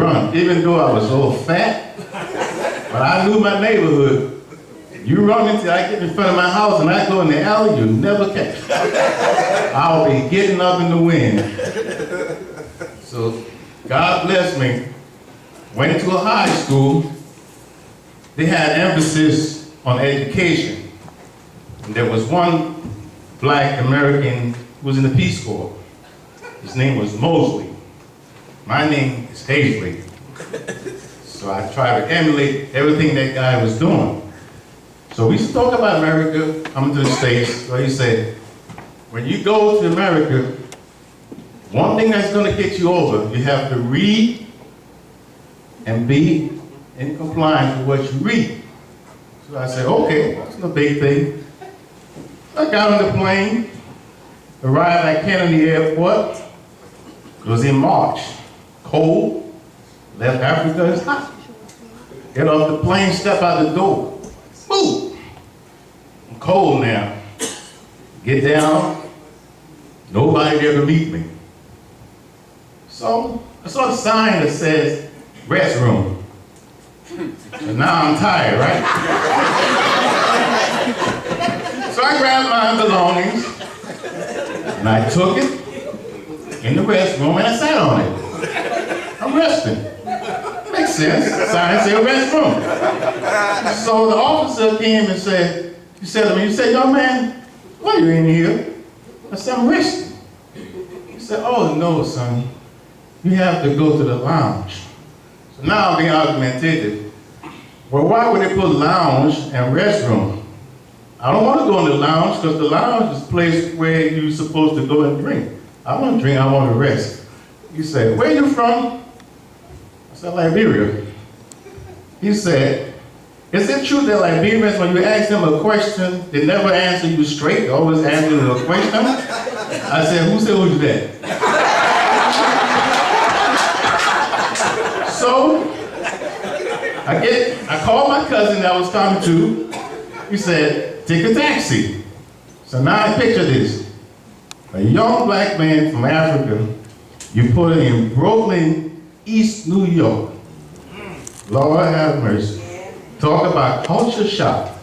run, even though I was so fat. But I knew my neighborhood. You run into, I get in front of my house and I go in the alley, you'll never catch me. I'll be getting up in the wind. So God bless me. Went to a high school. They had emphasis on education. And there was one black American who was in the Peace Corps. His name was Mosley. My name is Hazley. So I tried to emulate everything that guy was doing. So we used to talk about America, coming to the States. So he said, when you go to America, one thing that's going to get you over, you have to read and be in compliance with what you read. So I said, okay, that's no big thing. I got on the plane, arrived at Kennedy Airport. It was in March, cold, left Africa, it's hot. Get off the plane, step out the door. Boom! I'm cold now. Get down, nobody there to meet me. So I saw a sign that says restroom. And now I'm tired, right? So I grabbed my belongings and I took it in the restroom and I sat on it. I'm resting. Makes sense. Sign said restroom. So the officer came and said, he said to me, young man, why are you in here? I said, I'm resting. He said, oh no, son, you have to go to the lounge. So now I'm being argumentative. Well, why would they put lounge and restroom? I don't want to go in the lounge because the lounge is a place where you're supposed to go and drink. I want to drink, I want to rest. He said, where are you from? I said, Liberia. He said, is it true that Liberians, when you ask them a question, they never answer you straight, they always answer you a question? I said, who said who's that? So, I called my cousin that was coming too. He said, take a taxi. So now I picture this. A young black man from Africa, you put him in Brooklyn, East New York. Lord have mercy. Talk about culture shock.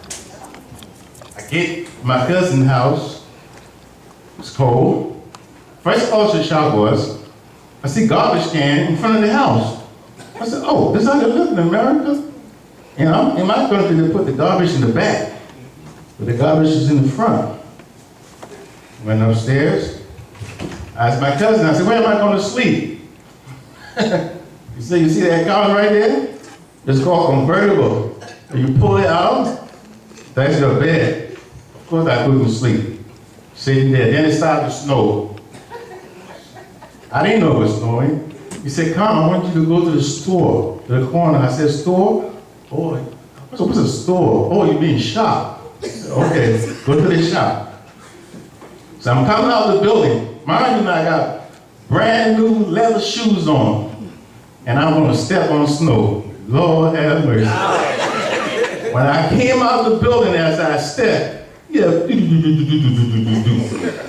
I get my cousin's house. It's cold. First culture shock was, I see garbage can in front of the house. I said, oh, this is how they live in America? You know, in my country, they put the garbage in the back, but the garbage is in the front. Went upstairs. I asked my cousin, I said, where am I going to sleep? He said, you see that car right there? It's called convertible. When you pull it out, that's your bed. Of course I couldn't sleep. Sitting there. Then it started to snow. I didn't know it was snowing. He said, come, I want you to go to the store, to the corner. I said, store? Oh, what's a store? Oh, you mean shop. Said, okay, go to the shop. So I'm coming out of the building. Mind you, I got brand new leather shoes on. And I'm going to step on snow. Lord have mercy. When I came out of the building as I stepped, yeah.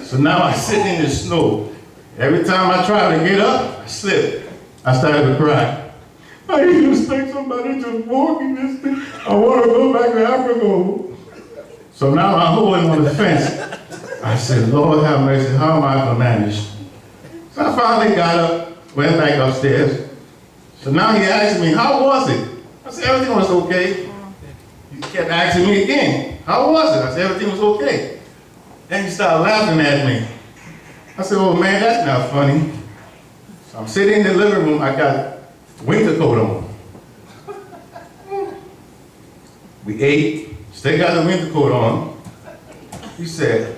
So now I'm sitting in the snow. Every time I try to get up, I slip. I started to cry. I didn't expect somebody to walk in this thing. I want to go back to Africa. So now I'm holding on the fence. I said, Lord have mercy, how am I going to manage? So I finally got up, went back upstairs. So now he asked me, how was it? I said, everything was okay. He kept asking me again, how was it? I said, everything was okay. Then he started laughing at me. I said, oh man, that's not funny. So I'm sitting in the living room, I got winter coat on. We ate, still got the winter coat on. He said,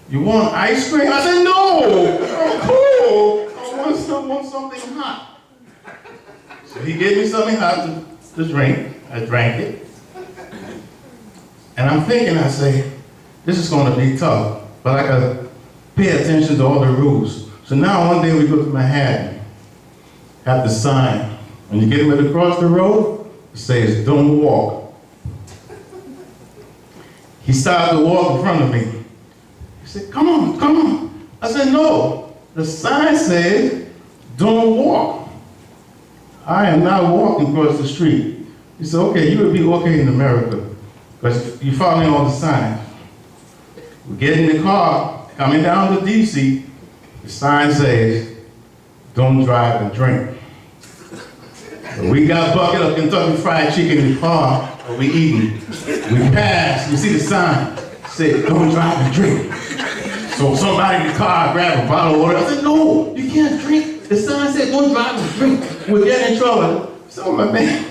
you want ice cream? I said, no, I'm cold. I want something hot. So he gave me something hot to drink. I drank it. And I'm thinking, I say, this is going to be tough, but I got to pay attention to all the rules. So now one day we go to Manhattan, have the sign. When you get ready to cross the road, it says, don't walk. He started to walk in front of me. He said, come on, come on. I said, no, the sign says, don't walk. I am not walking across the street. He said, okay, you would be okay in America, because you're following all the signs. We get in the car, coming down to D.C., the sign says, don't drive and drink. So we got a bucket of Kentucky Fried Chicken in the car, and we eating. We pass, we see the sign, said, don't drive and drink. So somebody in the car grabbed a bottle of water. I said, no, you can't drink. The sign said, don't drive and drink. We're getting in trouble. So my man,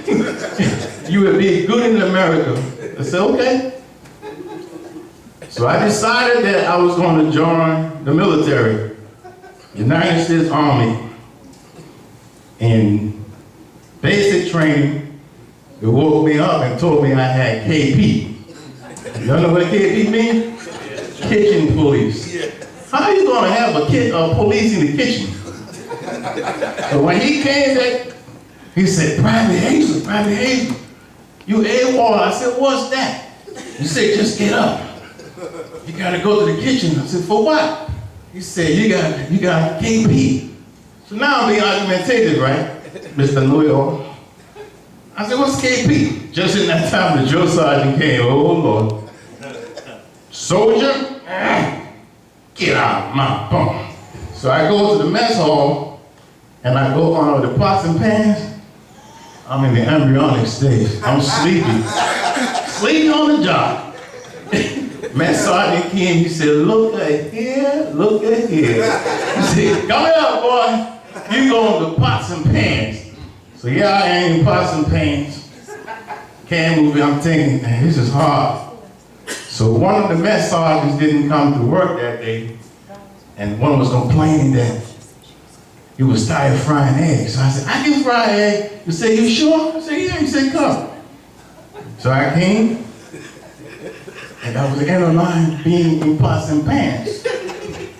you would be good in America. I said, okay. So I decided that I was going to join the military, United States Army. In basic training, they woke me up and told me I had KP. Y'all know what KP means? Kitchen police. How are you going to have a police in the kitchen? So when he came back, he said, Private Hazel, you AWOL. I said, what's that? He said, just get up. You got to go to the kitchen. I said, for what? He said, you got KP. So now I'm being argumentative, right, Mr. New York? I said, what's KP? Just in that time, the drill sergeant came. Oh, Lord. Soldier, get out of my bunk. So I go to the mess hall, and I go on with the pots and pans. I'm in the embryonic stage. I'm sleepy. Sleeping on the job. Mess sergeant came, he said, look at here, look at here. He said, come here, boy. You going to pots and pans. So yeah, I am in pots and pans. Can't move it. I'm thinking, man, this is hard. So one of the mess sergeants didn't come to work that day, and one was complaining that he was tired of frying eggs. So I said, I can fry eggs. He said, you sure? I said, yeah. He said, come. So I came, and I was in a line being in pots and pans.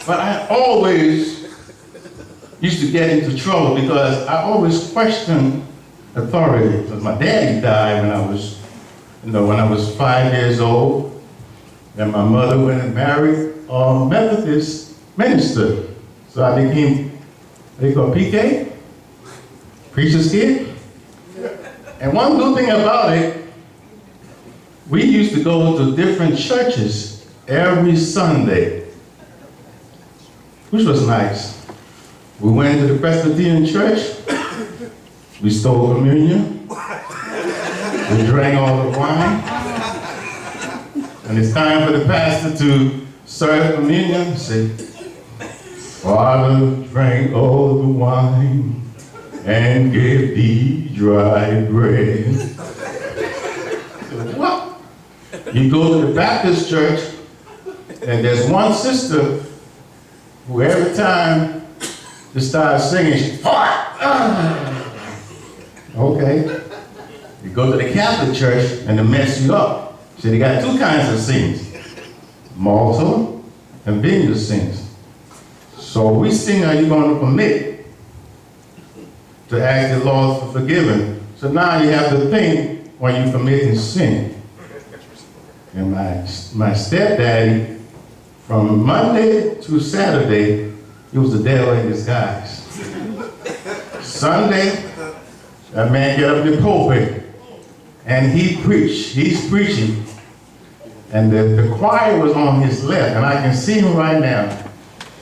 But I always used to get into trouble because I always questioned authority. Because my daddy died when I was 5 years old. And my mother went and married a Methodist minister. So I became, they call PK, preacher's kid. And one good thing about it, we used to go to different churches every Sunday, which was nice. We went to the Presbyterian church, we stole communion, we drank all the wine. And it's time for the pastor to serve communion. Say, Father drank all the wine and gave thee dry bread. So, what? You go to the Baptist church, and there's one sister who every time they start singing, she okay. You go to the Catholic church, and they mess you up. So they got two kinds of sins, mortal and venial sins. So we sing, are you going to commit to ask the Lord for forgiveness? So now you have to think when you committing sin. And my stepdaddy, from Monday to Saturday, he was the devil in disguise. Sunday, that man get up in the pulpit and he preached. He's preaching. And the choir was on his left, and I can see him right now.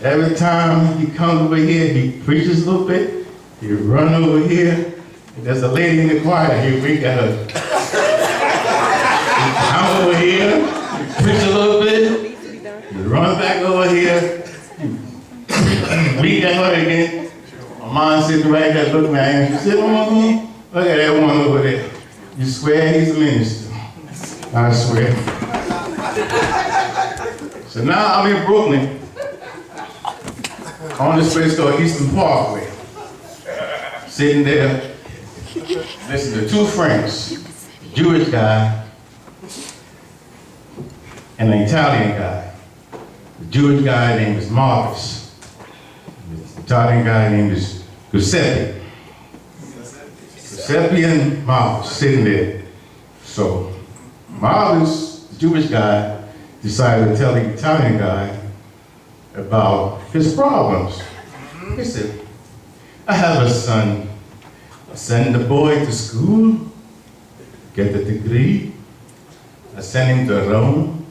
Every time he comes over here, he preaches a little bit, he run over here. There's a lady in the choir here, we got her. He come over here, he preach a little bit, he run back over here, we got her again. My mom sitting right there looking at him, she said, look at that one over there. You swear he's a minister? I swear. So now I'm in Brooklyn, on this place called Eastern Parkway, sitting there, listening to two friends, a Jewish guy and an Italian guy. The Jewish guy name is Marcus. The Italian guy name is Giuseppe. Giuseppe and Marcus sitting there. So Marcus, the Jewish guy, decided to tell the Italian guy about his problems. He said, I have a son I send the boy to school, get a degree. I send him to Rome,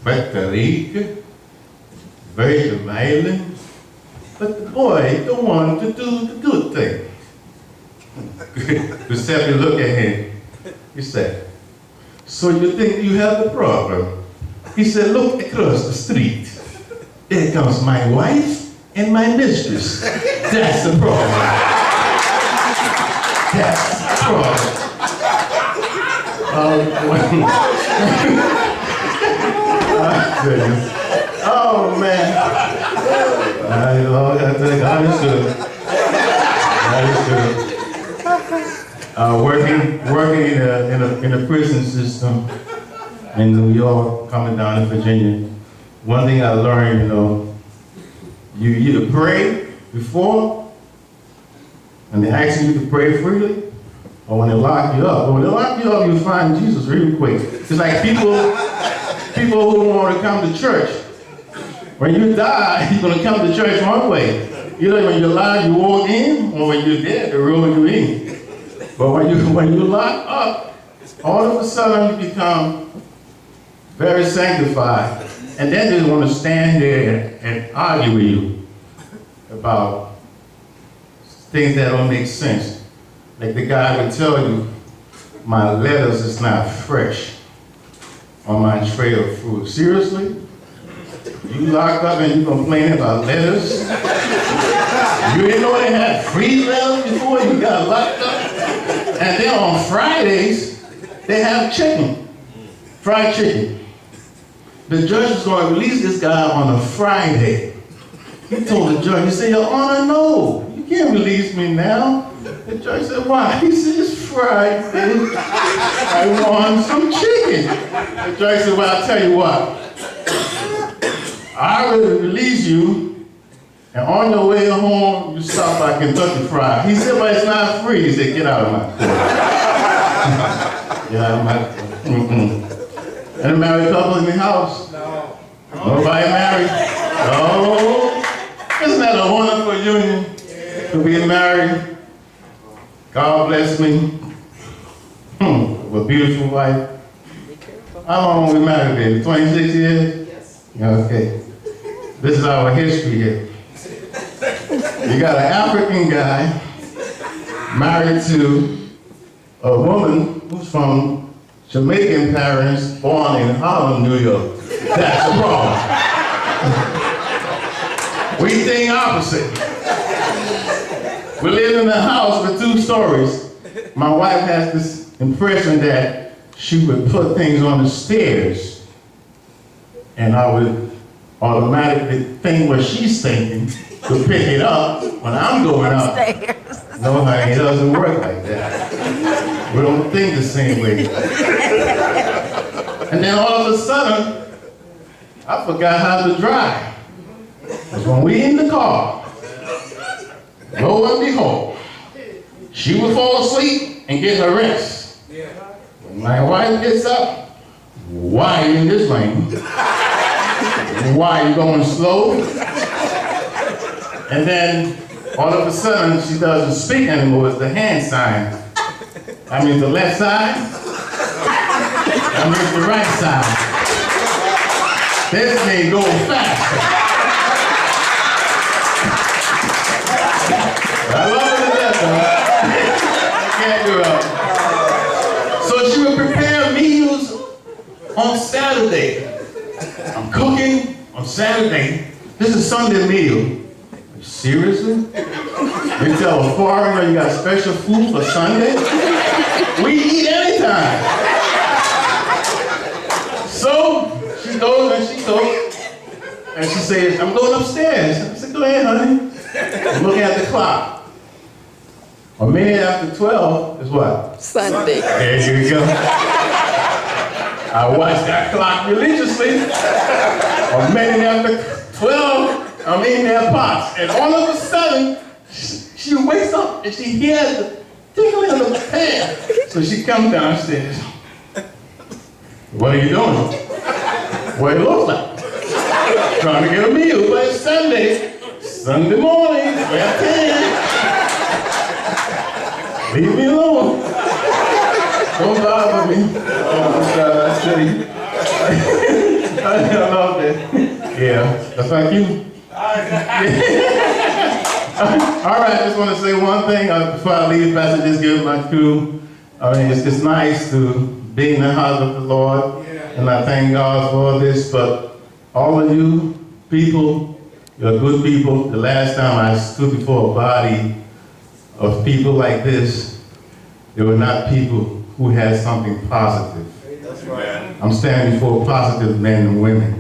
Puerto Rico, Virgin Islands. But the boy don't want to do the good thing. Giuseppe looked at him. He said, so you think you have the problem? He said, look across the street. There comes my wife and my mistress. That's the problem. That's the problem. Oh, goodness. Oh, man. God is good. God is good. Working in a prison system in New York, coming down to Virginia. One thing I learned, you either pray before, and they ask you to pray freely, or when they lock you up. But when they lock you up, you find Jesus really quick. It's like people who don't want to come to church. When you die, you're going to come to church one way. When you're alive, you walk in, or when you're dead, the room you're in. But when you lock up, all of a sudden you become very sanctified. And then they want to stand there and argue with you about things that don't make sense. Like the guy would tell you, my lettuce is not fresh on my tray of fruit. Seriously? You locked up and you complain about lettuce? You didn't know they had free lettuce before you got locked up? And then on Fridays, they have chicken, fried chicken. The judge was going to release this guy on a Friday. He told the judge, he said, Your Honor, no, you can't release me now. The judge said, why? He said, it's Friday. I want some chicken. The judge said, well, I'll tell you what. I will release you, and on your way home, you stop by Kentucky Fried. He said, but it's not free. He said, get out of my court. Get out of my court. Any married couple in the house? No. Nobody married? No. Isn't that a wonderful union to be married? God bless me. With a beautiful wife. How long we married, baby? 26 years? Yes. Okay. This is our history here. You got an African guy married to a woman who's from Jamaican parents born in Harlem, New York. That's the problem. We think opposite. We live in a house with 2 stories. My wife has this impression that she would put things on the stairs, and I would automatically think what she's thinking to pick it up when I'm going up. No, honey, it doesn't work like that. We don't think the same way. And then all of a sudden, I forgot how to drive. Because when we in the car, lo and behold, she would fall asleep and get her rest. When my wife gets up, why are you in this lane? Why are you going slow? And then all of a sudden, she doesn't speak anymore. It's the hand sign. I mean the left side. I mean the right side. This thing goes fast. I love it to death, though. I can't do it. So she would prepare meals on Saturday. I'm cooking on Saturday. This is Sunday meal. Seriously? You tell a foreigner you got special food for Sunday? We eat anytime. So she goes and she says, I'm going upstairs. I said, go ahead, honey. I'm looking at the clock. A minute after 12 is what? Sunday. There you go. I watch that clock religiously. A minute after 12, I'm in their pots. And all of a sudden, she wakes up and she hears the tinkling of the pan. So she comes downstairs. What are you doing? What it looks like? Trying to get a meal, but it's Sunday. Sunday morning, 12:10. Leave me alone. Don't bother me. Oh my God, I tell you. I love that. Yeah, that's like you. All right, I just want to say one thing before I leave. Pastor, just give my cue. I mean, it's nice to be in the house of the Lord, and I thank God for this. But all of you people, you're good people. The last time I stood before a body of people like this, they were not people who had something positive. That's right. I'm standing before positive men and women.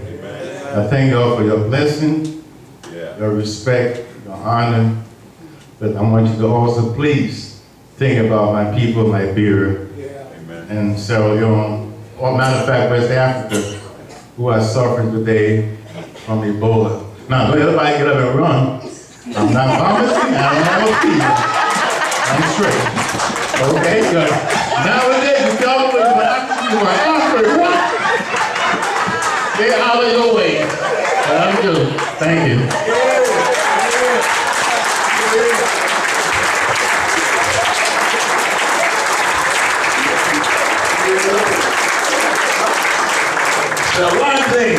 I thank God for your blessing, your respect, your honor, but I want you to also please think about my people, Liberia, and Sierra Leone, or matter of fact, West Africa, who are suffering today from Ebola. Now, don't everybody get up and run. I'm not vomiting, I don't have a fever. I'm straight. Okay, good. Nowadays, you tell me what Africa, what? Get out of your way. I'm good. Thank you. So one thing,